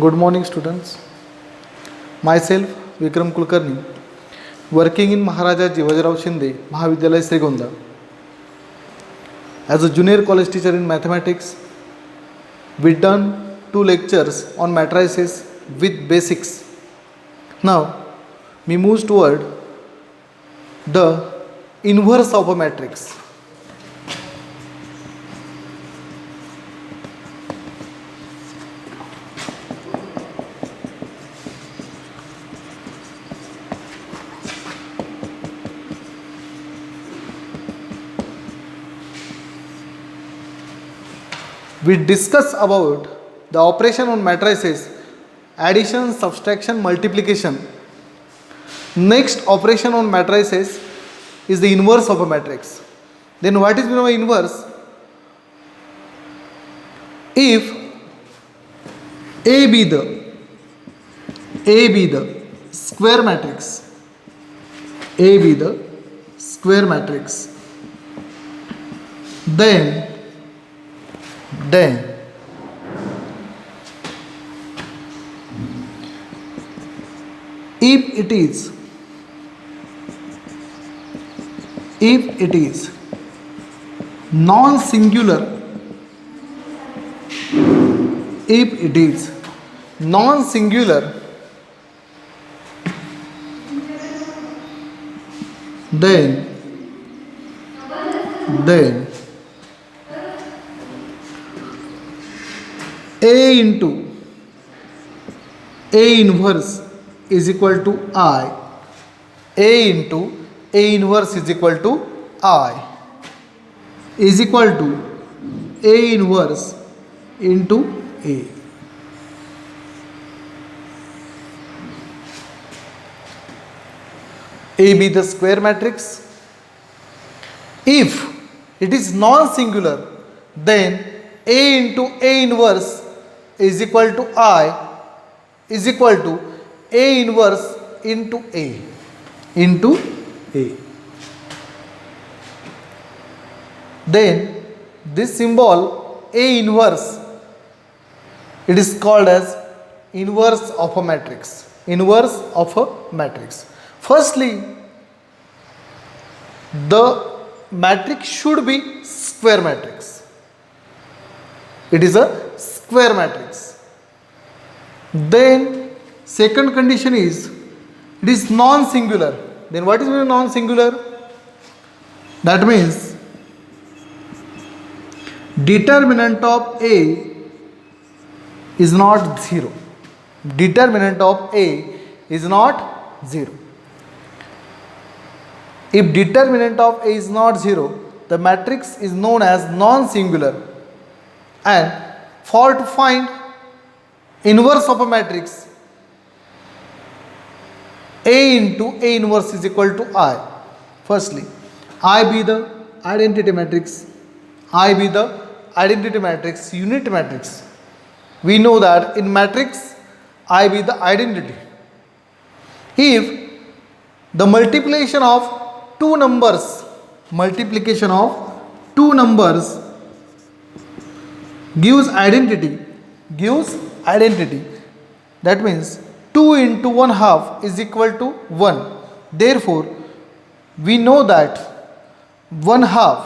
Good morning, students. Myself, Vikram Kulkarni, working in Maharaja Jivajirao Shinde, Mahavidyalaya Srigonda. As a junior college teacher in mathematics, we done 2 lectures on matrices with basics. Now, we move toward the inverse of a matrix. We discuss about the operation on matrices, addition, subtraction, multiplication. Next operation on matrices is the inverse of a matrix. Then what is meant by inverse? If A be the square matrix, A be the square matrix, then if it is non-singular, then A into A inverse is equal to I. A into A inverse is equal to I is equal to A inverse into A. A be the square matrix. If it is non-singular, then A into A inverse is equal to I is equal to A inverse into A. Then this symbol A inverse, it is called as inverse of a matrix. Firstly, the matrix should be square matrix. It is a square matrix. Then second condition is it is non-singular. Then what is non-singular? That means determinant of A is not 0. Determinant of A is not 0. If determinant of A is not 0, the matrix is known as non-singular. And for to find inverse of a matrix, A into A inverse is equal to I. Firstly, I be the identity matrix. Unit matrix. We know that in matrix, I be the identity. If the multiplication of two numbers gives identity, that means 2 into 1 half is equal to 1. Therefore, we know that 1 half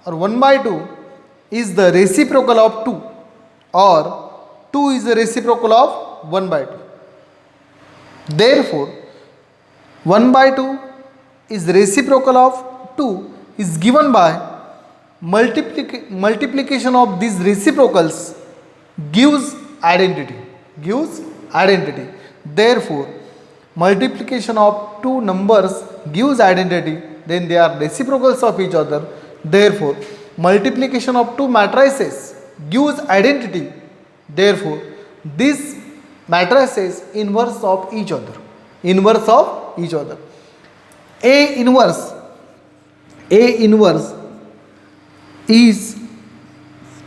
or 1 by 2 is the reciprocal of 2, or 2 is the reciprocal of 1 by 2. Therefore, 1 by 2 is reciprocal of 2 is given by multiplication of these reciprocals gives identity. Therefore, multiplication of two numbers gives identity, then they are reciprocals of each other. Therefore, multiplication of two matrices gives identity. Therefore, these matrices inverse of each other. A inverse is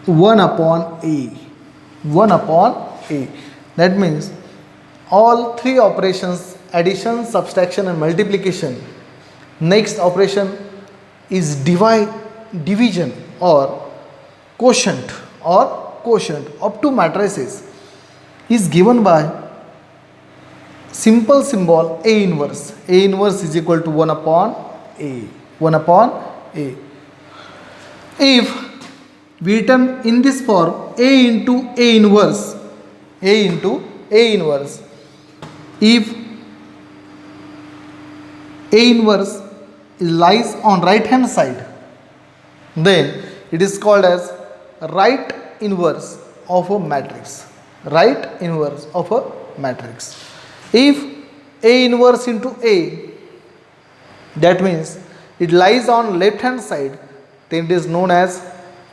1 upon A. That means all three operations, addition, subtraction and multiplication. Next operation is division or quotient of two matrices. is given by simple symbol A inverse. A inverse is equal to 1 upon A. 1 upon A. If we written in this form A into A inverse, A into A inverse, if A inverse lies on right hand side, then it is called as right inverse of a matrix. Right inverse of a matrix. If A inverse into A, that means it lies on left hand side, then it is known as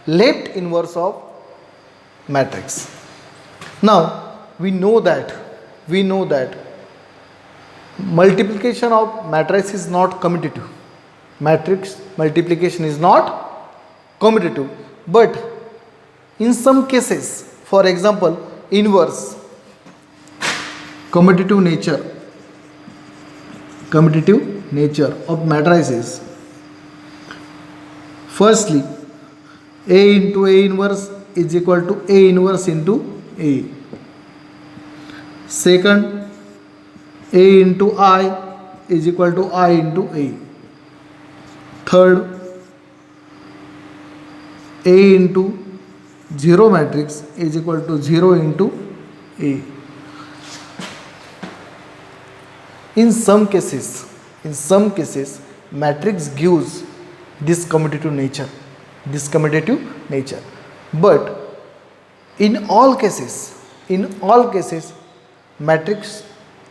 left inverse of matrix. Now we know that multiplication of matrix is not commutative. Matrix multiplication is not commutative, but in some cases, for example, inverse, commutative nature of matrices. Firstly, A into A inverse is equal to A inverse into A. Second, A into I is equal to I into A. Third, A into 0 matrix is equal to 0 into A. In some cases, matrix gives this commutative nature. But in all cases, matrix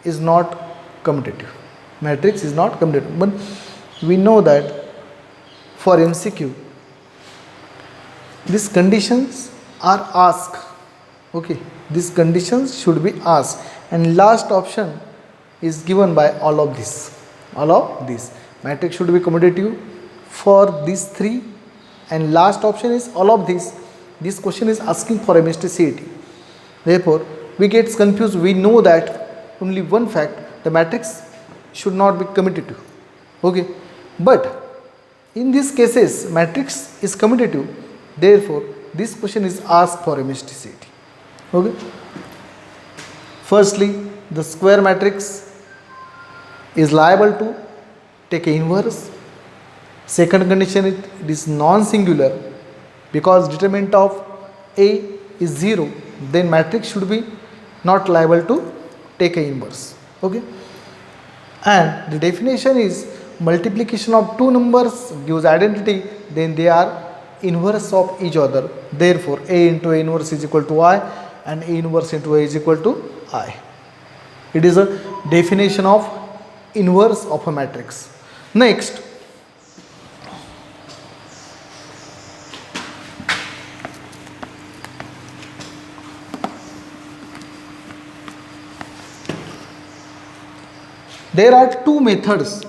is not commutative. But we know that for MCQ, these conditions are asked. Okay, these conditions should be asked, and last option is given by all of this. Matrix should be commutative for these three, and last option is all of this. This question is asking for MST CET. Therefore, we get confused. We know that only one fact: the matrix should not be commutative. Okay, but in these cases, matrix is commutative. Therefore, this question is asked for MST CET. Okay. Firstly, the square matrix is liable to take a inverse. Second condition, it is non-singular, because determinant of A is 0. Then matrix should be not liable to take a inverse. Okay. And the definition is multiplication of two numbers gives identity, then they are inverse of each other. Therefore, A into A inverse is equal to I, and A inverse into A is equal to I. It is a definition of inverse of a matrix. Next, there are two methods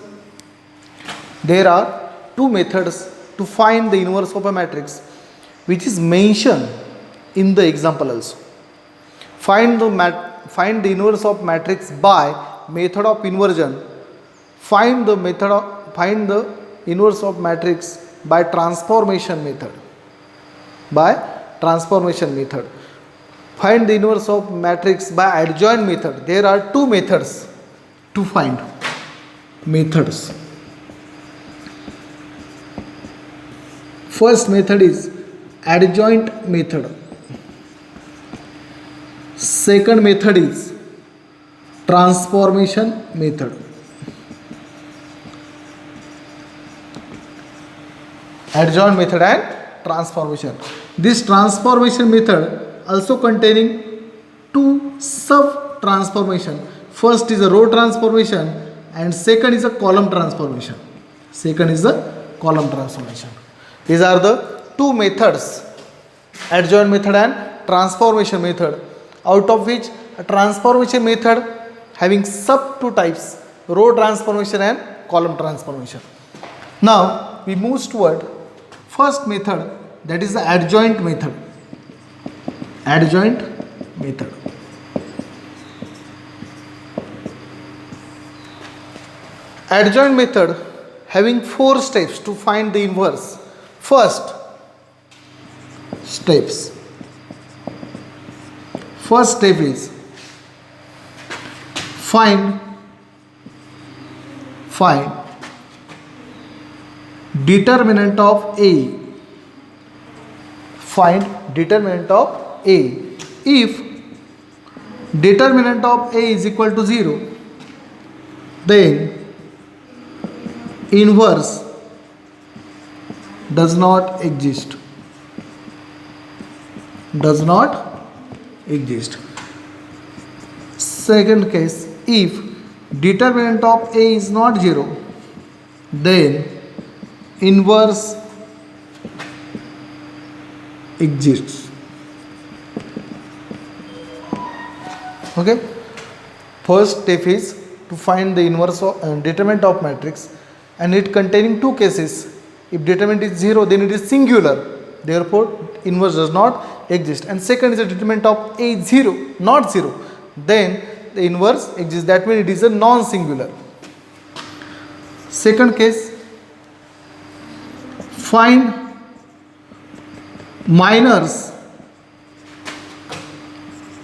to find the inverse of a matrix, which is mentioned in the example also. Find the inverse of matrix by method of inversion. Find the inverse of matrix by transformation method. Find the inverse of matrix by adjoint method. There are two methods to find. First method is adjoint method. Second method is transformation method. Adjoint method and transformation. This transformation method also containing two sub transformation. First is a row transformation and second is a column transformation. These are the two methods, adjoint method and transformation method, out of which a transformation method having sub two types, row transformation and column transformation. Now we move toward first method, that is the adjoint method. Adjoint method having 4 steps to find the inverse. First step is find determinant of A. Find determinant of A. If determinant of A is equal to 0, then inverse does not exist. Does not exist. Second case, if determinant of A is not 0, then inverse exists. Okay, first step is to find the inverse of determinant of matrix, and it containing two cases. If determinant is 0, then it is singular, therefore inverse does not exist. And second is the determinant of A is 0, not 0, then the inverse exists, that means it is a non-singular. Second case, find minors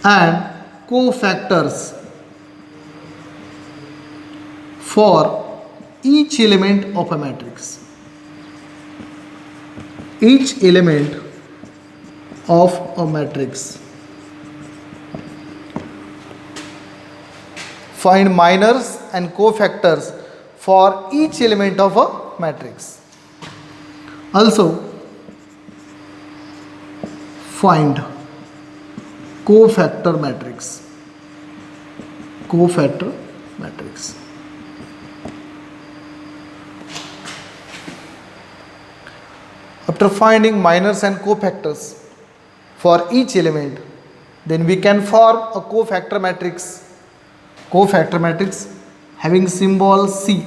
and cofactors for each element of a matrix. Each element of a matrix. Find minors and cofactors for each element of a matrix. Also, find cofactor matrix. Cofactor matrix. After finding minors and cofactors for each element, then we can form a cofactor matrix. Cofactor matrix having symbol C.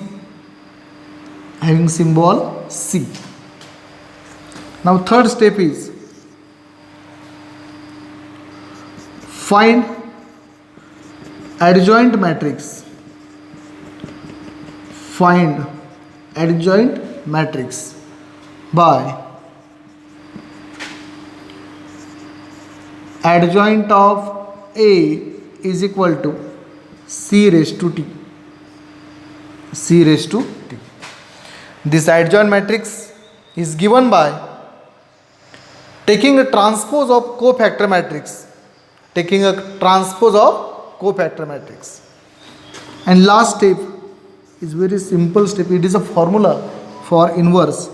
Having symbol C. Now third step is find adjoint matrix. Find adjoint matrix by adjoint of A is equal to C raised to T. C raised to T. This adjoint matrix is given by taking a transpose of cofactor matrix. Taking a transpose of cofactor matrix. And last step is very simple step. It is a formula for inverse.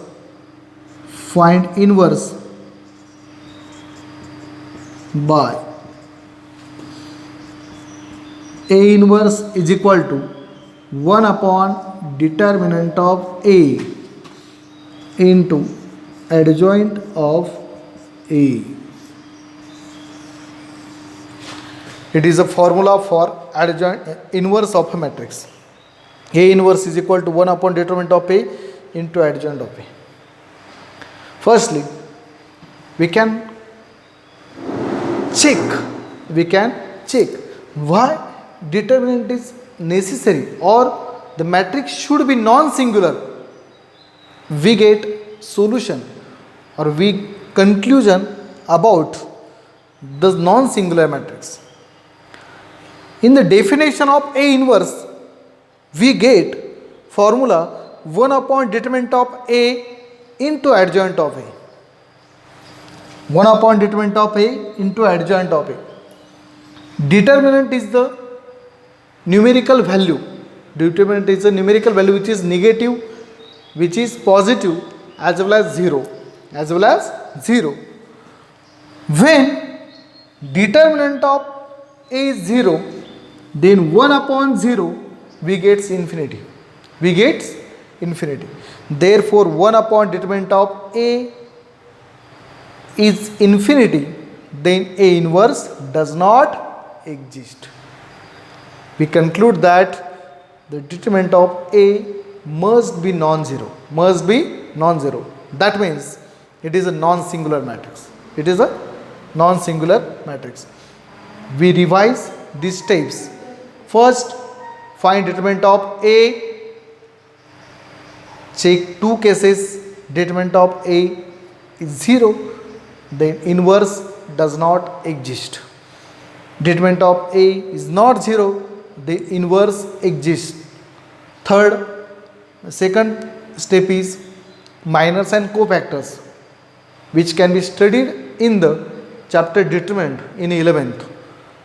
Find inverse by A inverse is equal to 1 upon determinant of A into adjoint of A. It is a formula for adjoint inverse of a matrix. A inverse is equal to 1 upon determinant of A into adjoint of A. Firstly, we can check why determinant is necessary or the matrix should be non-singular. We get solution or we conclusion about the non-singular matrix. In the definition of A inverse, we get formula 1 upon determinant of A into adjoint of A. 1 upon determinant of A into adjoint of A. Determinant is the numerical value. Determinant is a numerical value which is negative, which is positive, as well as 0. As well as 0. When determinant of A is 0, then 1 upon 0 we get infinity. We get infinity. Therefore, 1 upon determinant of A is infinity, then A inverse does not exist. We conclude that the determinant of A must be non-zero. Must be non-zero. That means it is a non-singular matrix. It is a non-singular matrix. We revise these steps. First, find determinant of A. Check two cases. Determinant of A is 0. Then inverse does not exist. Determinant of A is not 0. the inverse exists. Second step is minors and cofactors, which can be studied in the chapter determinant in 11th,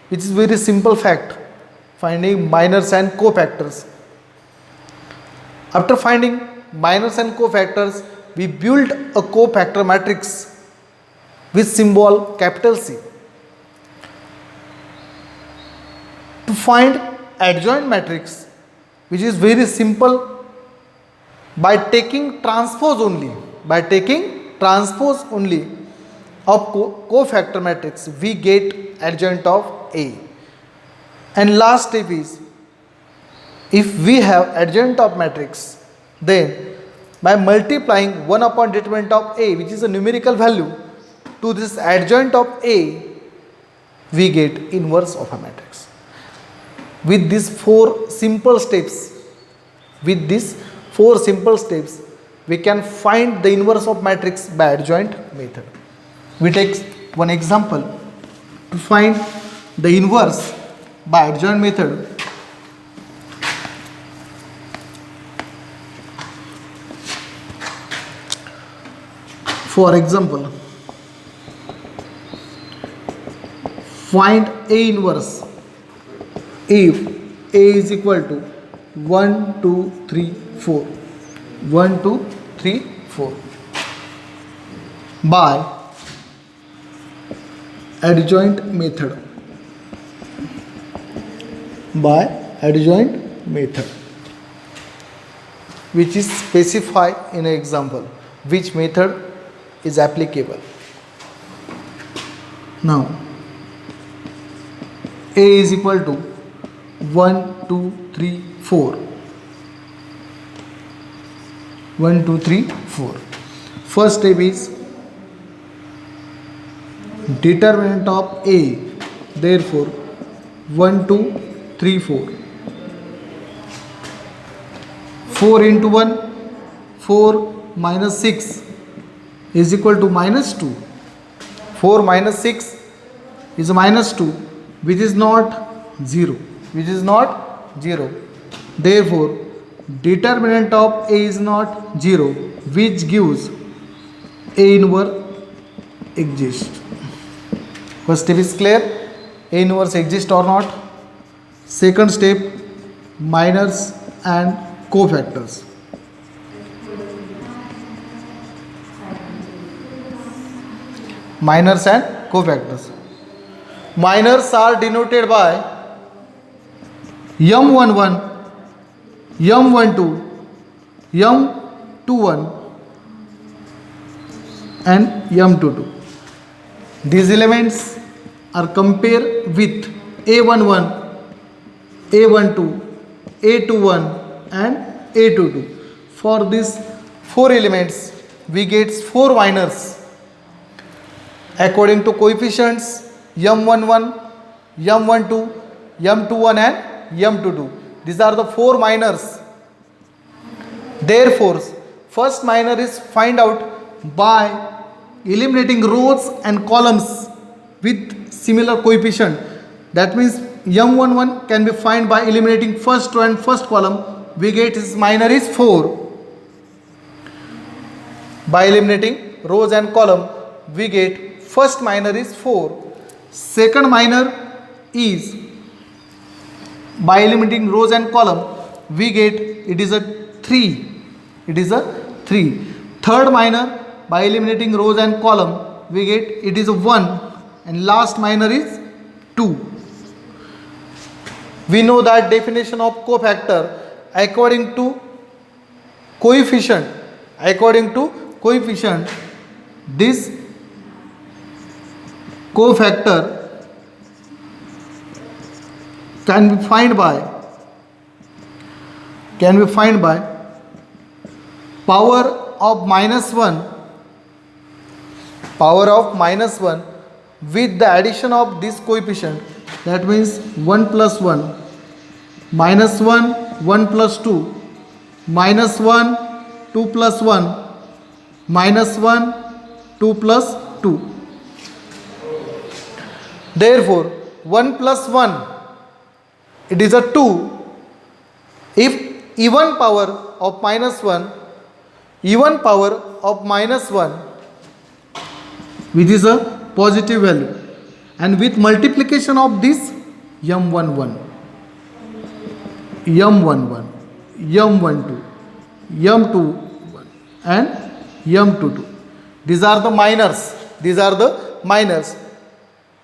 which is very simple fact, finding minors and cofactors. After finding minors and cofactors, we build a cofactor matrix with symbol capital C. To find adjoint matrix, which is very simple, by taking transpose only of cofactor matrix, we get adjoint of A. And last step is, if we have adjoint of matrix, then by multiplying 1 upon determinant of A, which is a numerical value, to this adjoint of A, we get inverse of a matrix. With these four simple steps, we can find the inverse of matrix by adjoint method. We take one example to find the inverse by adjoint method. For example, find A inverse if A is equal to 1, 2, 3, 4. 1, 2, 3, 4 by adjoint method. Which is specified in an example which method is applicable. Now A is equal to 1, 2, 3, 4. 1, 2, 3, 4. First step is determinant of A. Therefore, 1, 2, 3, 4. 4 into 1, 4 minus 6 is equal to minus 2. 4 minus 6 is minus 2, which is not 0. Therefore, determinant of A is not 0, which gives A inverse exists. First step is clear, A inverse exists or not. Second step, minors and cofactors. Minors and cofactors. Minors are denoted by M11, M12, M21 and M22. These elements are compared with A11, A12, A21 and A22. For these four elements, we get four minors according to coefficients M11, M12, M21 and M22. These are the four minors. Therefore, first minor is find out by eliminating rows and columns with similar coefficient. That means M11 can be found by eliminating first row and first column. We get his minor is 4. By eliminating rows and column, we get first minor is 4. Second minor is by eliminating rows and column, we get it is a 3. Third minor, by eliminating rows and column, we get it is a 1. And last minor is 2. We know that definition of cofactor according to coefficient. This cofactor can be found by power of minus 1 with the addition of this coefficient. That means 1 plus 1, minus 1, 1 plus 2, minus 1, 2 plus 1, minus 1, 2 plus 2. Therefore, 1 plus 1 it is a 2. If even power of minus 1, even power of minus 1, which is a positive value, and with multiplication of this m11, m11, m12, m21 and m22, these are the minors,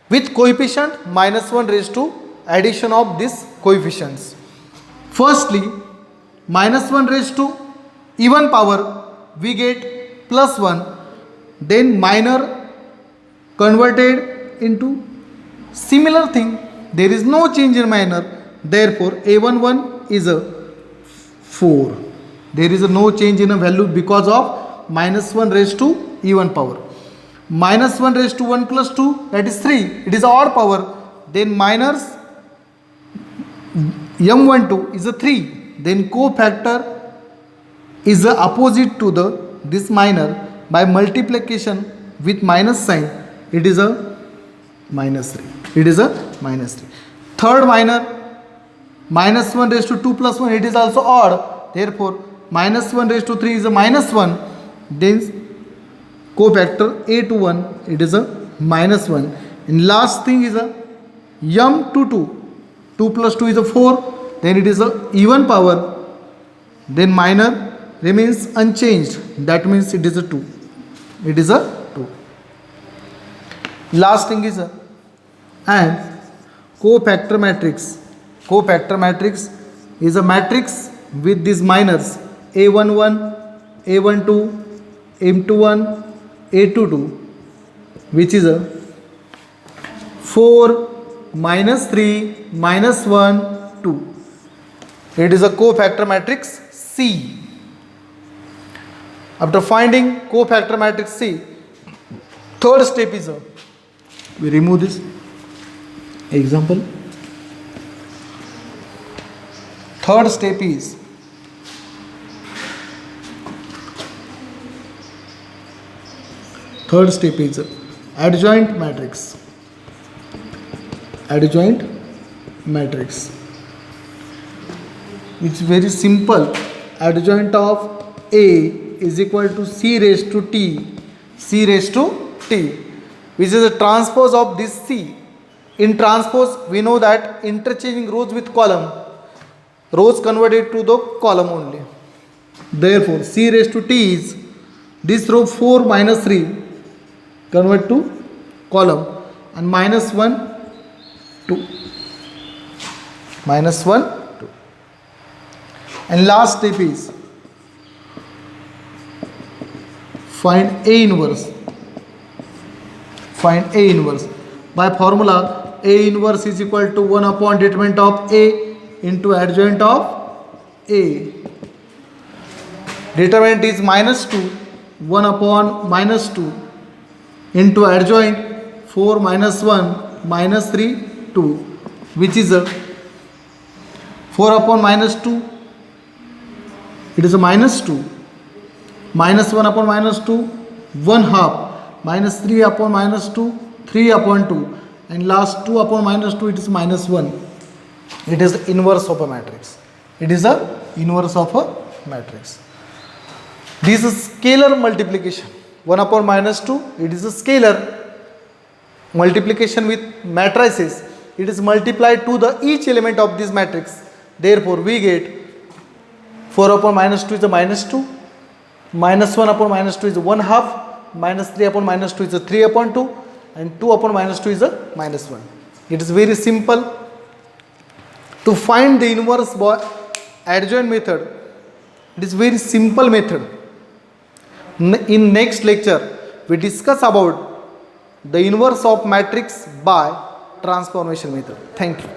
with coefficient minus 1 raised to addition of these coefficients. Firstly, minus 1 raised to even power, we get plus 1, then minor converted into similar thing. There is no change in minor, therefore a11 is a 4. There is no change in a value because of minus 1 raised to even power. Minus 1 raised to 1 plus 2, that is 3. It is odd power. Then minus m12 is a 3. Then cofactor is the opposite to this minor. By multiplication with minus sign, it is a minus 3. It is a minus 3. Third minor, minus 1 raised to 2 plus 1, it is also odd. Therefore, minus 1 raised to 3 is a minus 1. Then cofactor a21, it is a minus 1. And last thing is a m22. 2 plus 2 is a 4. Then it is a even power. Then minor remains unchanged. That means it is a 2. It is a 2. Last thing is a and cofactor matrix. Cofactor matrix is a matrix with these minors a11, a12, m21, a22, which is a 4, minus 3, minus 1, 2. It is a cofactor matrix C. After finding cofactor matrix C, third step is we remove this example. Third step is adjoint matrix. Adjoint matrix, which is very simple. Adjoint of A is equal to C raised to T, which is a transpose of this C. In transpose, we know that interchanging rows with column, rows converted to the column only. Therefore, C raised to T is this row 4 minus 3 convert to column, and minus 1, 2. Minus 1, 2. And last step is find A inverse. Find A inverse. By formula, A inverse is equal to 1 upon determinant of A into adjoint of A. Determinant is minus 2, 1 upon minus 2 into adjoint 4 minus 1 minus 3 2, which is a 4 upon minus 2, it is a minus 2, minus 1 upon minus 2 1 half, minus 3 upon minus 2 3 upon 2, and last 2 upon minus 2, it is minus 1. It is the inverse of a matrix. It is a inverse of a matrix. This is scalar multiplication. 1 upon minus 2, it is a scalar multiplication with matrices. It is multiplied to the each element of this matrix. Therefore, we get 4 upon minus 2 is a minus 2, minus 1 upon minus 2 is a 1 half, minus 3 upon minus 2 is a 3 upon 2, and 2 upon minus 2 is a minus 1. It is very simple. To find the inverse by adjoint method, it is very simple method. In next lecture, we discuss about the inverse of matrix by transformation method. Thank you.